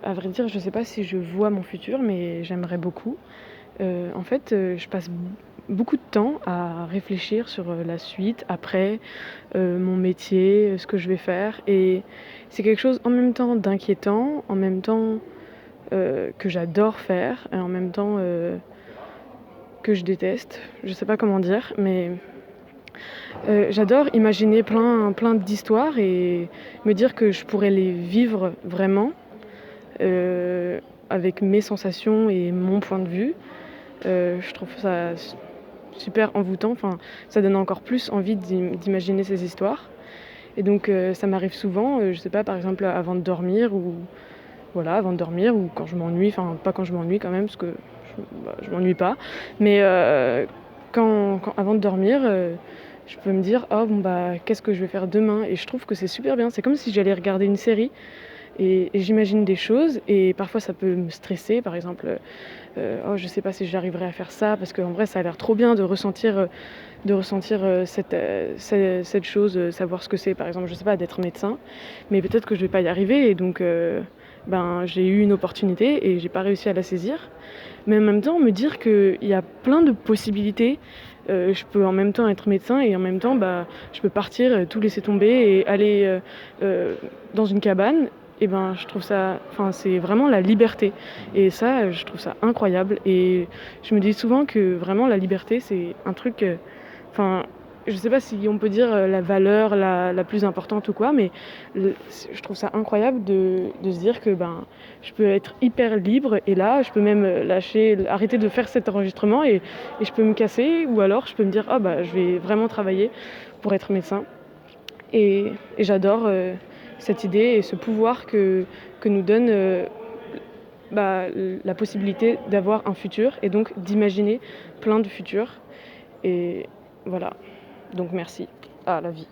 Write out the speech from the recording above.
À vrai dire, je sais pas si je vois mon futur, mais j'aimerais beaucoup. En fait, je passe beaucoup de temps à réfléchir sur, la suite, après, mon métier, ce que je vais faire et c'est quelque chose en même temps d'inquiétant, en même temps, que j'adore faire et en même temps, que je déteste. Je sais pas comment dire, mais, j'adore imaginer plein d'histoires et me dire que je pourrais les vivre vraiment, heu, avec mes sensations et mon point de vue. Je trouve ça super envoûtant, enfin, ça donne encore plus envie d'imaginer ces histoires et donc ça m'arrive souvent, je sais pas, par exemple, avant de dormir ou voilà, avant de dormir ou quand je m'ennuie, enfin, pas quand je m'ennuie quand même parce que je m'ennuie pas, mais quand avant de dormir, je peux me dire: «Oh bon, bah, qu'est-ce que je vais faire demain?» et je trouve que c'est super bien. C'est comme si j'allais regarder une série et j'imagine des choses et parfois ça peut me stresser, par exemple, «Oh je sais pas si j'arriverai à faire ça» parce qu'en vrai ça a l'air trop bien de ressentir, cette chose, savoir ce que c'est, par exemple, je sais pas, d'être médecin, mais peut-être que je vais pas y arriver et donc ben, j'ai eu une opportunité et j'ai pas réussi à la saisir. Mais en même temps, me dire qu'il y a plein de possibilités, je peux en même temps être médecin et en même temps, bah, je peux partir, tout laisser tomber et aller, dans une cabane et ben, je trouve ça enfin, c'est vraiment la liberté et ça, je trouve ça incroyable et je me dis souvent que vraiment la liberté, c'est un truc, enfin, je sais pas si on peut dire, la valeur la plus importante ou quoi, mais je trouve ça incroyable de se dire que, ben, je peux être hyper libre et là, je peux même, arrêter de faire cet enregistrement et je peux me casser ou alors je peux me dire: «Ah bah, je vais vraiment travailler pour être médecin» et j'adore, cette idée et ce pouvoir que nous donne, bah, la possibilité d'avoir un futur et donc d'imaginer plein de futurs et voilà. Donc merci à la vie.